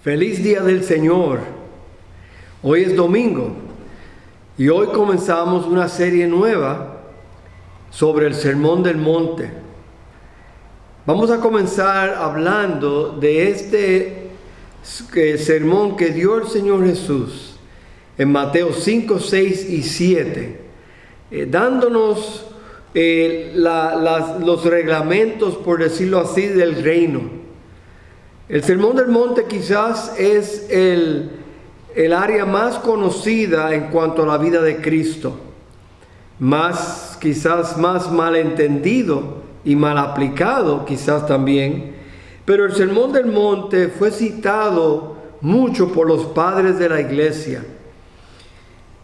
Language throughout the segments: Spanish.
Feliz día del Señor. Hoy es domingo y hoy comenzamos una serie nueva sobre el Sermón del Monte. Vamos a comenzar hablando de este sermón que dio el Señor Jesús en Mateo 5, 6 y 7, dándonos los reglamentos, por decirlo así, del reino. El Sermón del Monte quizás es el área más conocida en cuanto a la vida de Cristo, quizás más malentendido y mal aplicado quizás también, pero el Sermón del Monte fue citado mucho por los padres de la iglesia.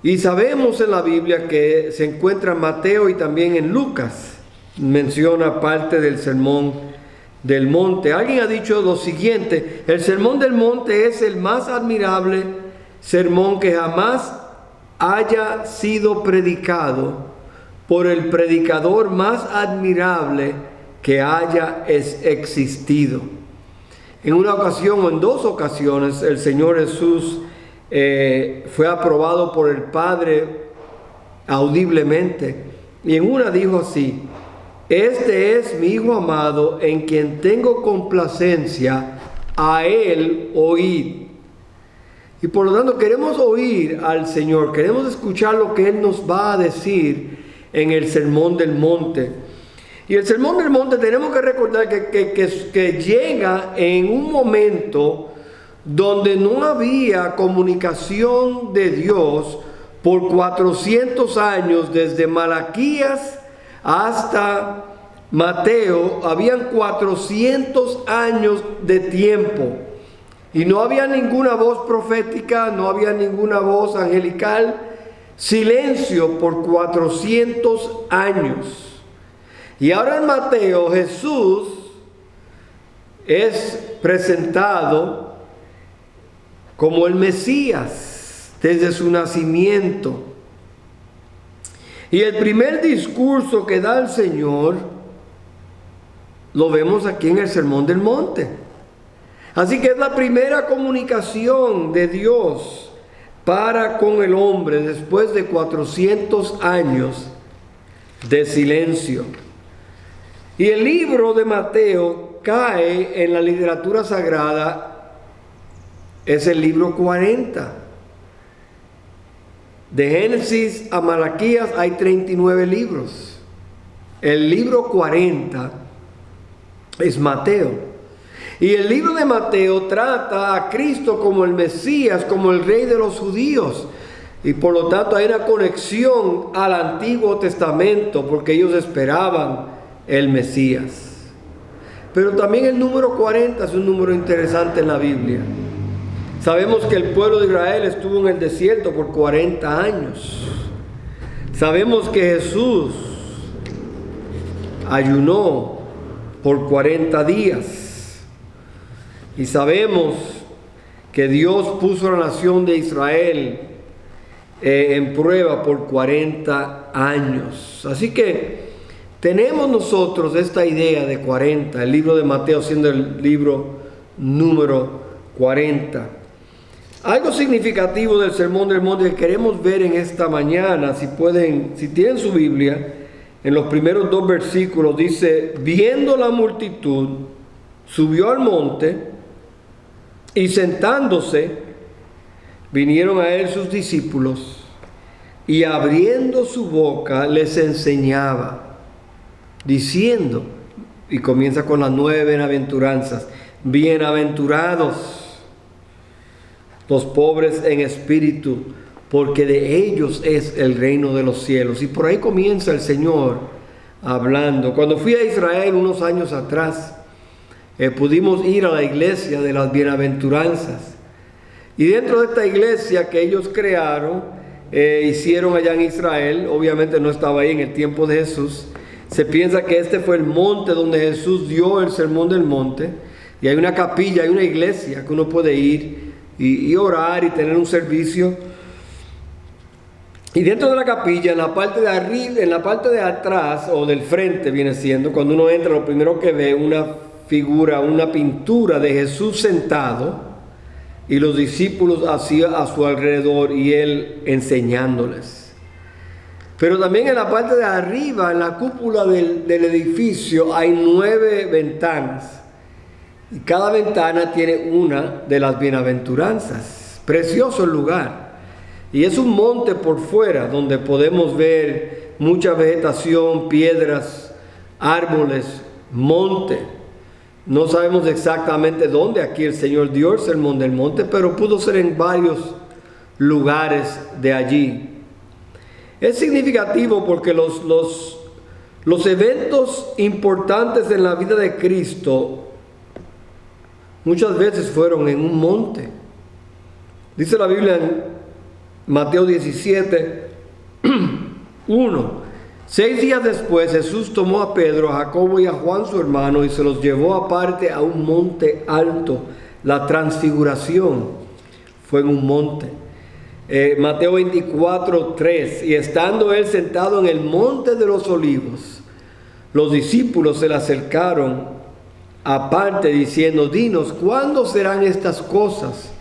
Y sabemos en la Biblia que se encuentra en Mateo y también en Lucas, menciona parte del Sermón del Monte. Alguien ha dicho lo siguiente: el Sermón del Monte es el más admirable sermón que jamás haya sido predicado por el predicador más admirable que haya existido. En una ocasión o en dos ocasiones el Señor Jesús fue aprobado por el Padre audiblemente, y en una dijo así: este es mi Hijo amado, en quien tengo complacencia, a Él oíd. Y por lo tanto queremos oír al Señor, queremos escuchar lo que Él nos va a decir en el Sermón del Monte. Y el Sermón del Monte tenemos que recordar que llega en un momento donde no había comunicación de Dios por 400 años, desde Malaquías hasta Mateo. Habían 400 años de tiempo y no había ninguna voz profética, no había ninguna voz angelical. Silencio por 400 años. Y ahora en Mateo Jesús es presentado como el Mesías desde su nacimiento. Y el primer discurso que da el Señor lo vemos aquí en el Sermón del Monte. Así que es la primera comunicación de Dios para con el hombre después de 400 años de silencio. Y el libro de Mateo cae en la literatura sagrada, es el libro 40. De Génesis a Malaquías hay 39 libros. El libro 40 es Mateo. Y el libro de Mateo trata a Cristo como el Mesías, como el Rey de los judíos. Y por lo tanto hay una conexión al Antiguo Testamento, porque ellos esperaban el Mesías. Pero también el número 40 es un número interesante en la Biblia. Sabemos que el pueblo de Israel estuvo en el desierto por 40 años. Sabemos que Jesús ayunó por 40 días. Y sabemos que Dios puso a la nación de Israel en prueba por 40 años. Así que tenemos nosotros esta idea de 40, el libro de Mateo siendo el libro número 40. Algo significativo del Sermón del Monte que queremos ver en esta mañana, si tienen su Biblia, en los primeros 2 versículos dice: viendo la multitud, subió al monte, y sentándose, vinieron a él sus discípulos, y abriendo su boca les enseñaba, diciendo, y comienza con las 9 bienaventuranzas: bienaventurados los pobres en espíritu, porque de ellos es el reino de los cielos. Y por ahí comienza el Señor hablando. Cuando fui a Israel unos años atrás, pudimos ir a la iglesia de las bienaventuranzas. Y dentro de esta iglesia que ellos crearon, hicieron allá en Israel, obviamente no estaba ahí en el tiempo de Jesús, se piensa que este fue el monte donde Jesús dio el Sermón del Monte. Y hay una capilla, hay una iglesia que uno puede ir y orar y tener un servicio. Y dentro de la capilla, en la parte de arriba, en la parte de atrás o del frente viene siendo, cuando uno entra, lo primero que ve una figura, una pintura de Jesús sentado y los discípulos hacían a su alrededor y él enseñándoles. Pero también en la parte de arriba, en la cúpula del edificio, hay 9 ventanas. Y cada ventana tiene una de las bienaventuranzas. Precioso el lugar. Y es un monte por fuera donde podemos ver mucha vegetación, piedras, árboles, monte. No sabemos exactamente dónde aquí el Señor dio el sermón del monte, pero pudo ser en varios lugares de allí. Es significativo porque los eventos importantes en la vida de Cristo muchas veces fueron en un monte. Dice la Biblia en Mateo 17, 1. 6 días después Jesús tomó a Pedro, a Jacobo y a Juan su hermano y se los llevó aparte a un monte alto. La transfiguración fue en un monte. Mateo 24, 3. Y estando él sentado en el monte de los olivos, los discípulos se le acercaron aparte diciendo: dinos, ¿cuándo serán estas cosas?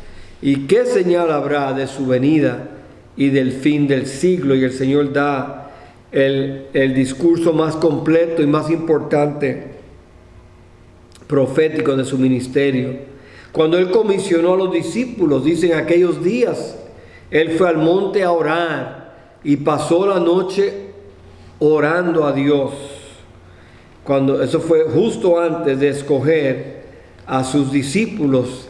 ¿Y qué señal habrá de su venida y del fin del siglo? Y el Señor da el discurso más completo y más importante profético de su ministerio. Cuando él comisionó a los discípulos, dice: en aquellos días él fue al monte a orar y pasó la noche orando a Dios. Eso fue justo antes de escoger a sus discípulos.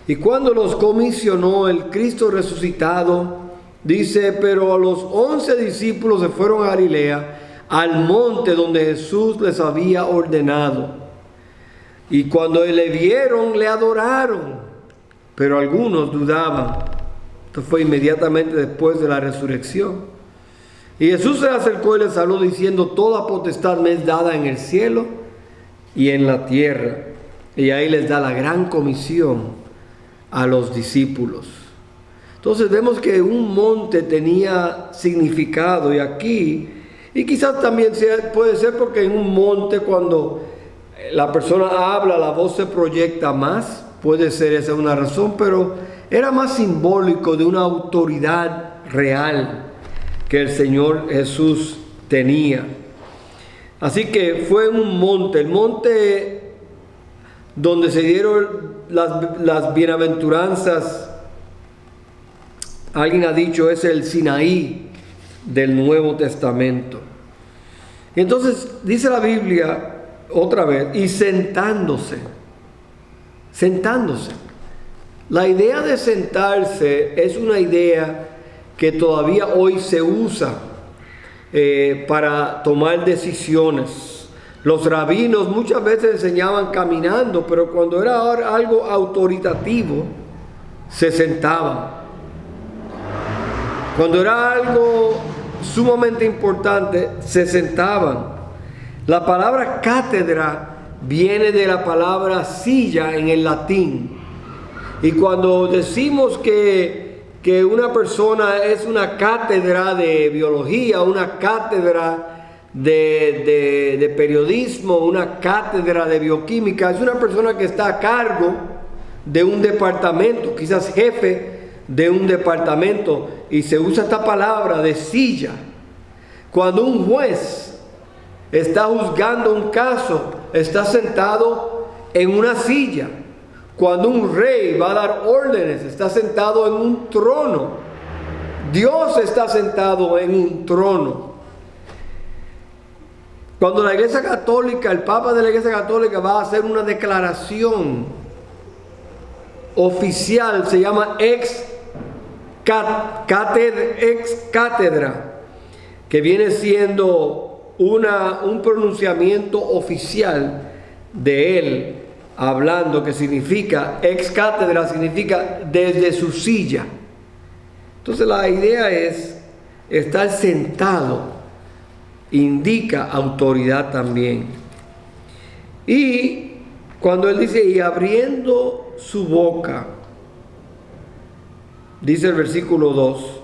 Y cuando los comisionó, el Cristo resucitado, dice: pero a los 11 discípulos se fueron a Galilea, al monte donde Jesús les había ordenado. Y cuando le vieron, le adoraron, pero algunos dudaban. Esto fue inmediatamente después de la resurrección. Y Jesús se le acercó y les habló diciendo: toda potestad me es dada en el cielo y en la tierra. Y ahí les da la gran comisión a los discípulos. Entonces vemos que un monte tenía significado, y aquí, y quizás también puede ser porque en un monte cuando la persona habla, la voz se proyecta más, puede ser esa una razón, pero era más simbólico de una autoridad real que el Señor Jesús tenía. Así que fue un monte, el monte donde se dieron las bienaventuranzas. Alguien ha dicho, es el Sinaí del Nuevo Testamento. Y entonces dice la Biblia otra vez: y sentándose. La idea de sentarse es una idea que todavía hoy se usa para tomar decisiones. Los rabinos muchas veces enseñaban caminando, pero cuando era algo autoritativo, se sentaban. Cuando era algo sumamente importante, se sentaban. La palabra cátedra viene de la palabra silla en el latín. Y cuando decimos que una persona es una cátedra de biología, una cátedra de periodismo, una cátedra de bioquímica, es una persona que está a cargo de un departamento, quizás jefe de un departamento, y se usa esta palabra de silla. Cuando un juez está juzgando un caso, está sentado en una silla. Cuando un rey va a dar órdenes, está sentado en un trono. Dios está sentado en un trono. Cuando la Iglesia Católica, el Papa de la Iglesia Católica va a hacer una declaración oficial, se llama ex cátedra, que viene siendo un pronunciamiento oficial de él, hablando, que significa, ex cátedra significa desde su silla. Entonces la idea es estar sentado, indica autoridad también. Y cuando él dice: y abriendo su boca, dice el versículo 2,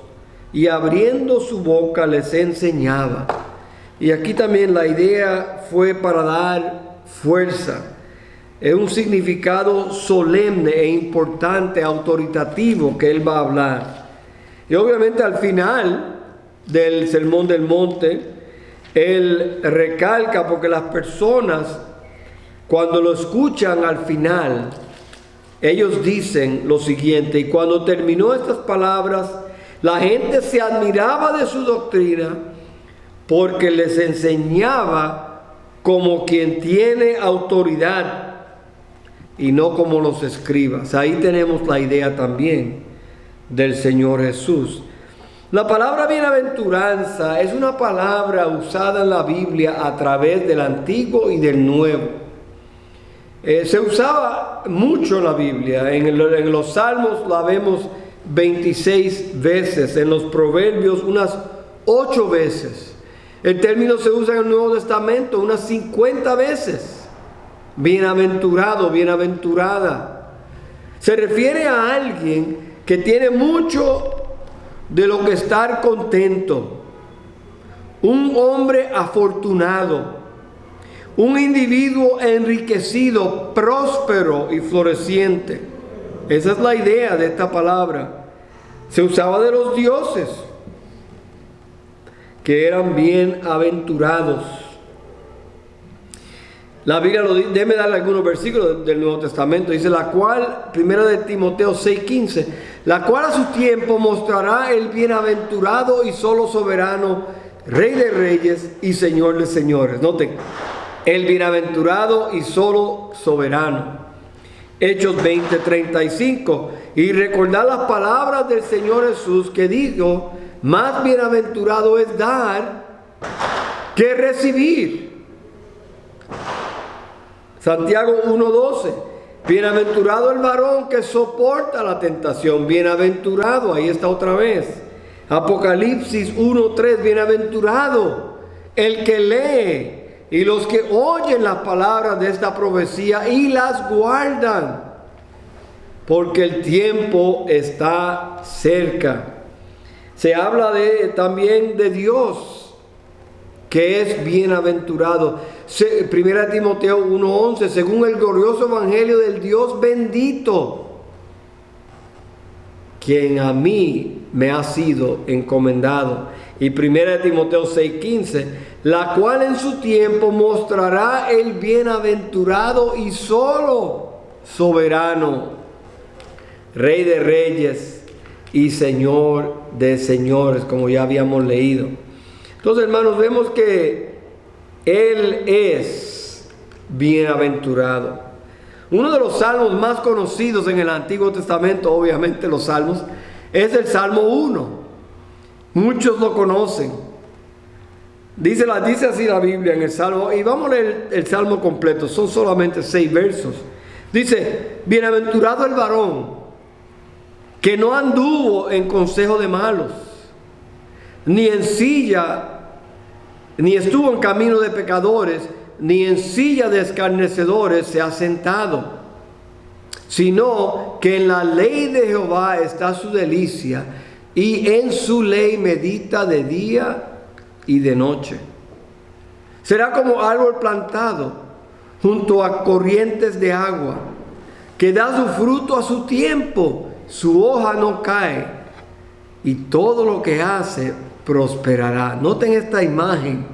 y abriendo su boca les enseñaba. Y aquí también la idea fue para dar fuerza. Es un significado solemne e importante, autoritativo, que él va a hablar. Y obviamente al final del Sermón del Monte, él recalca, porque las personas, cuando lo escuchan al final, ellos dicen lo siguiente: y cuando terminó estas palabras, la gente se admiraba de su doctrina, porque les enseñaba como quien tiene autoridad y no como los escribas. Ahí tenemos la idea también del Señor Jesús. La palabra bienaventuranza es una palabra usada en la Biblia a través del Antiguo y del Nuevo. Se usaba mucho en la Biblia. En los Salmos la vemos 26 veces, en los Proverbios unas 8 veces. El término se usa en el Nuevo Testamento unas 50 veces. Bienaventurado, bienaventurada. Se refiere a alguien que tiene mucho de lo que estar contento. Un hombre afortunado. Un individuo enriquecido, próspero y floreciente. Esa es la idea de esta palabra. Se usaba de los dioses, que eran bienaventurados. La Biblia lo dice. Déjeme darle algunos versículos del Nuevo Testamento. Dice: la cual, 1 de Timoteo 6:15, la cual a su tiempo mostrará el bienaventurado y solo soberano, Rey de reyes y Señor de señores. Noten, el bienaventurado y solo soberano. Hechos 20:35. Y recordar las palabras del Señor Jesús, que dijo: más bienaventurado es dar que recibir. Santiago 1:12. Bienaventurado el varón que soporta la tentación. Bienaventurado, ahí está otra vez. Apocalipsis 1:3. Bienaventurado el que lee y los que oyen las palabras de esta profecía y las guardan, porque el tiempo está cerca. Se habla también de Dios, que es bienaventurado. 1 Timoteo 1:11, según el glorioso evangelio del Dios bendito, quien a mí me ha sido encomendado. Y 1 Timoteo 6:15, la cual en su tiempo mostrará el bienaventurado y solo soberano, Rey de reyes y Señor de señores, como ya habíamos leído. Entonces, hermanos, vemos que Él es bienaventurado. Uno de los salmos más conocidos en el Antiguo Testamento, obviamente los salmos, es el Salmo 1. Muchos lo conocen. Dice así la Biblia en el Salmo, y vamos a leer el Salmo completo, son solamente 6 versos. Dice: bienaventurado el varón que no anduvo en consejo de malos, ni estuvo en camino de pecadores, ni en silla de escarnecedores se ha sentado, sino que en la ley de Jehová está su delicia, y en su ley medita de día y de noche. Será como árbol plantado junto a corrientes de agua, que da su fruto a su tiempo, su hoja no cae, y todo lo que hace prosperará. Noten esta imagen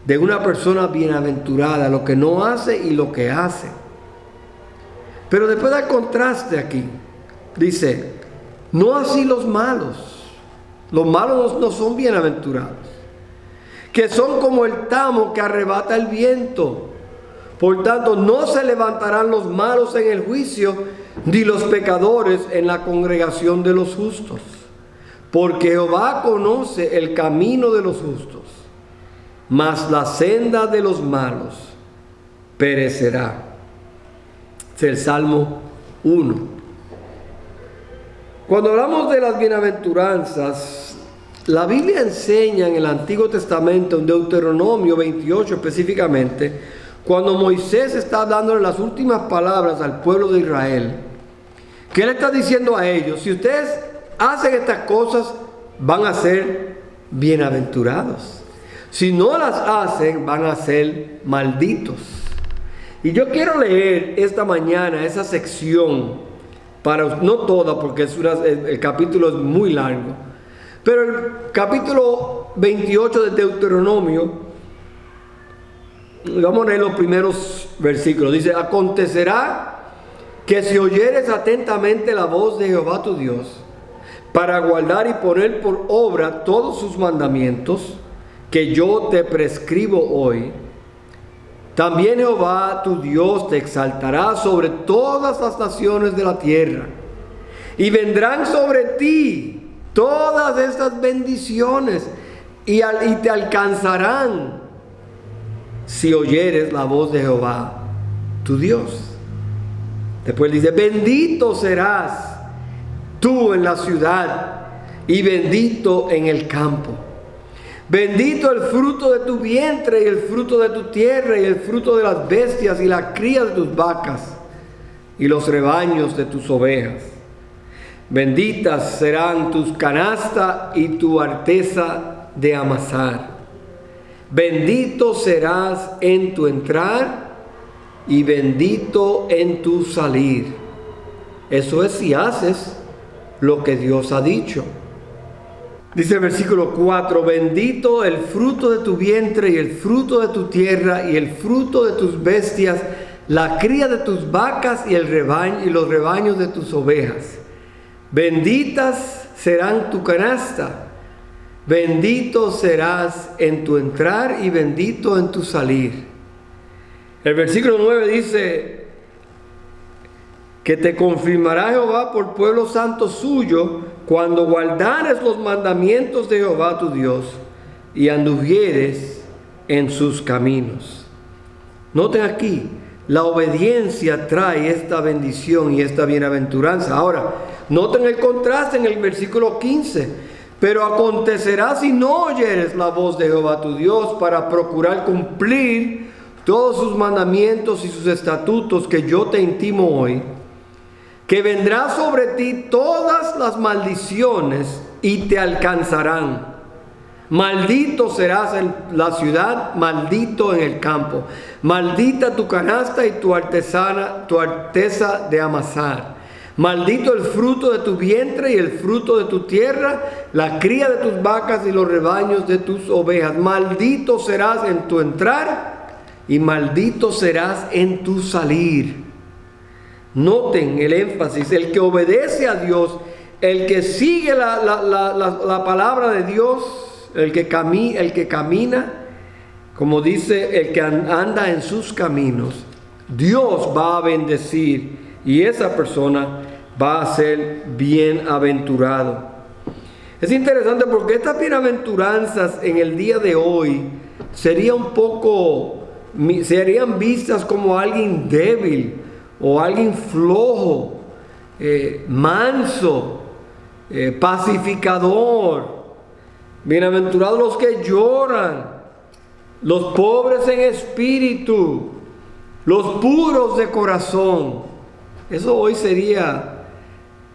de una persona bienaventurada, lo que no hace y lo que hace. Pero después da contraste aquí. Dice: no así los malos. Los malos no son bienaventurados, que son como el tamo que arrebata el viento. Por tanto, no se levantarán los malos en el juicio, ni los pecadores en la congregación de los justos. Porque Jehová conoce el camino de los justos, mas la senda de los malos perecerá. Es el Salmo 1. Cuando hablamos de las bienaventuranzas, la Biblia enseña en el Antiguo Testamento, en Deuteronomio 28 específicamente, cuando Moisés está dándole las últimas palabras al pueblo de Israel, que él está diciendo a ellos: si ustedes hacen estas cosas, van a ser bienaventurados. Si no las hacen, van a ser malditos. Y yo quiero leer esta mañana esa sección, no toda porque el capítulo es muy largo, pero el capítulo 28 de Deuteronomio, vamos a leer los primeros versículos. Dice: acontecerá que si oyeres atentamente la voz de Jehová tu Dios, para guardar y poner por obra todos sus mandamientos que yo te prescribo hoy, también Jehová tu Dios te exaltará sobre todas las naciones de la tierra, y vendrán sobre ti todas estas bendiciones y te alcanzarán si oyeres la voz de Jehová tu Dios. Después dice: bendito serás tú en la ciudad y bendito en el campo. Bendito el fruto de tu vientre y el fruto de tu tierra y el fruto de las bestias y la cría de tus vacas y los rebaños de tus ovejas. Benditas serán tus canastas y tu arteza de amasar. Bendito serás en tu entrar y bendito en tu salir. Eso es si haces lo que Dios ha dicho. Dice el versículo 4: bendito el fruto de tu vientre y el fruto de tu tierra y el fruto de tus bestias, la cría de tus vacas y los rebaños de tus ovejas. Benditas serán tu canasta, bendito serás en tu entrar y bendito en tu salir. El versículo 9 dice que te confirmará Jehová por pueblo santo suyo cuando guardares los mandamientos de Jehová tu Dios y anduvieres en sus caminos. Noten aquí, la obediencia trae esta bendición y esta bienaventuranza. Ahora, noten el contraste en el versículo 15. Pero acontecerá si no oyeres la voz de Jehová tu Dios para procurar cumplir todos sus mandamientos y sus estatutos que yo te intimo hoy, que vendrá sobre ti todas las maldiciones y te alcanzarán. Maldito serás en la ciudad, maldito en el campo. Maldita tu canasta y tu arteza de amasar. Maldito el fruto de tu vientre y el fruto de tu tierra, la cría de tus vacas y los rebaños de tus ovejas. Maldito serás en tu entrar y maldito serás en tu salir. Noten el énfasis: el que obedece a Dios, el que sigue la palabra de Dios, el que camina, como dice, el que anda en sus caminos, Dios va a bendecir y esa persona va a ser bienaventurado. Es interesante porque estas bienaventuranzas en el día de hoy serían vistas como alguien débil o alguien flojo, manso, pacificador. Bienaventurados los que lloran, los pobres en espíritu, los puros de corazón. Eso hoy sería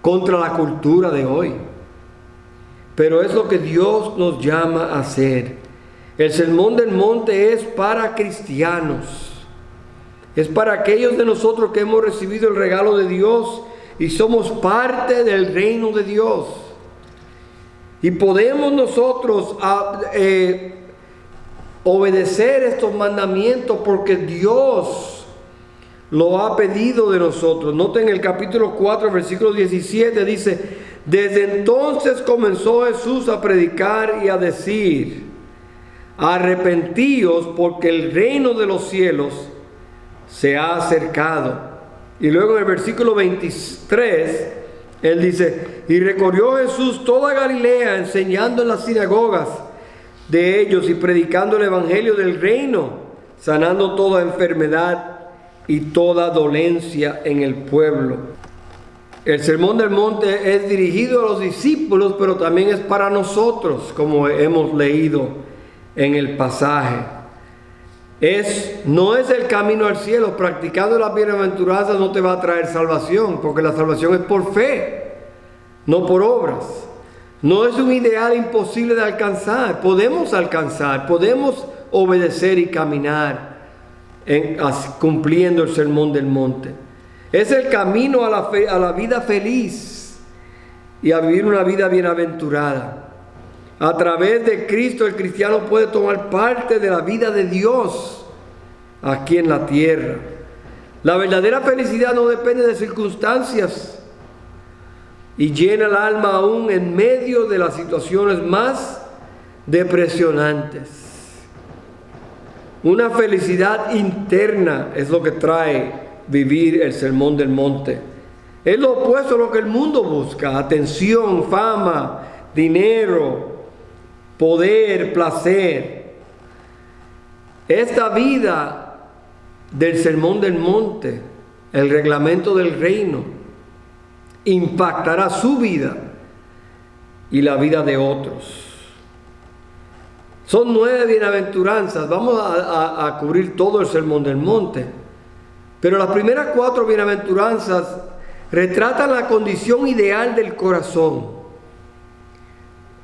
contra la cultura de hoy, pero es lo que Dios nos llama a hacer. El Sermón del Monte es para cristianos. Es para aquellos de nosotros que hemos recibido el regalo de Dios y somos parte del reino de Dios. Y podemos nosotros obedecer estos mandamientos porque Dios lo ha pedido de nosotros. Noten el capítulo 4, versículo 17, dice: desde entonces comenzó Jesús a predicar y a decir: arrepentíos porque el reino de los cielos se ha acercado. Y luego en el versículo 23 él dice: y recorrió Jesús toda Galilea, enseñando en las sinagogas de ellos y predicando el evangelio del reino, sanando toda enfermedad y toda dolencia en el pueblo. El Sermón del Monte es dirigido a los discípulos, pero también es para nosotros, como hemos leído en el pasaje. No es el camino al cielo. Practicando las bienaventuranzas no te va a traer salvación, porque la salvación es por fe, no por obras. No es un ideal imposible de alcanzar. Podemos alcanzar, podemos obedecer y caminar cumpliendo el sermón del monte. Es el camino a la vida feliz y a vivir una vida bienaventurada. A través de Cristo el cristiano puede tomar parte de la vida de Dios aquí en la tierra. La verdadera felicidad no depende de circunstancias y llena el alma aún en medio de las situaciones más depresionantes. Una felicidad interna es lo que trae vivir el sermón del monte. Es lo opuesto a lo que el mundo busca: atención, fama, dinero, poder, placer. Esta vida del sermón del monte, el reglamento del reino, impactará su vida y la vida de otros. Son 9 bienaventuranzas. Vamos a cubrir todo el sermón del monte, pero las primeras 4 bienaventuranzas retratan la condición ideal del corazón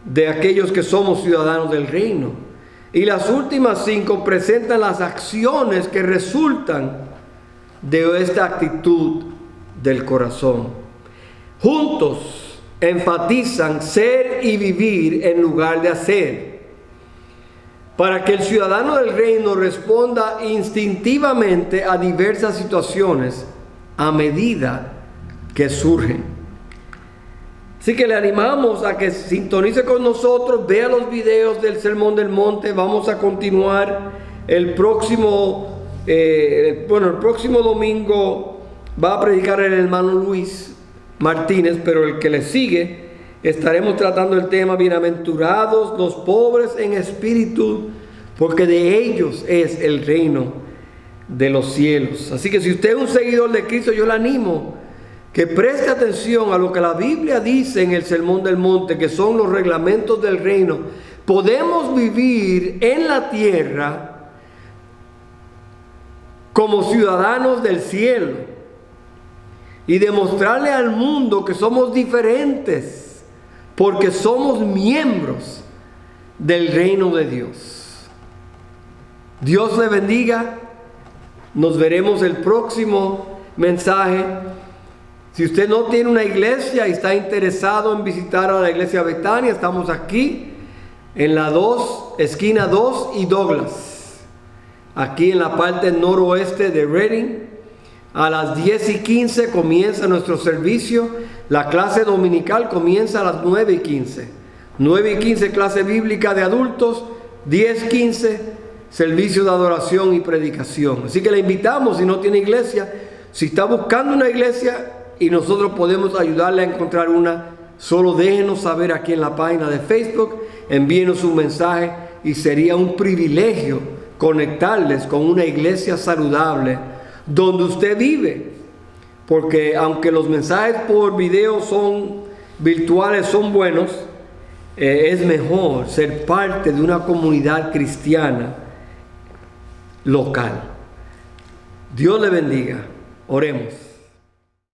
de aquellos que somos ciudadanos del reino. Y las últimas 5 presentan las acciones que resultan de esta actitud del corazón. Juntos enfatizan ser y vivir en lugar de hacer, para que el ciudadano del reino responda instintivamente a diversas situaciones a medida que surgen. Así que le animamos a que sintonice con nosotros, vea los videos del Sermón del Monte. Vamos a continuar el próximo domingo va a predicar el hermano Luis Martínez, pero el que le sigue estaremos tratando el tema bienaventurados los pobres en espíritu, porque de ellos es el reino de los cielos. Así que si usted es un seguidor de Cristo, yo le animo que preste atención a lo que la Biblia dice en el Sermón del Monte, que son los reglamentos del reino. Podemos vivir en la tierra como ciudadanos del cielo y demostrarle al mundo que somos diferentes, porque somos miembros del reino de Dios. Dios le bendiga. Nos veremos el próximo mensaje. Si usted no tiene una iglesia y está interesado en visitar a la iglesia Betania, estamos aquí en la esquina 2 y Douglas, aquí en la parte noroeste de Redding. A las 10:15 comienza nuestro servicio. La clase dominical comienza a las 9:15. 9:15 clase bíblica de adultos, 10:15 servicio de adoración y predicación. Así que le invitamos, si no tiene iglesia, si está buscando una iglesia y nosotros podemos ayudarle a encontrar una, solo déjenos saber aquí en la página de Facebook, envíenos un mensaje y sería un privilegio conectarles con una iglesia saludable donde usted vive. Porque aunque los mensajes por video virtuales son buenos, es mejor ser parte de una comunidad cristiana local. Dios le bendiga. Oremos.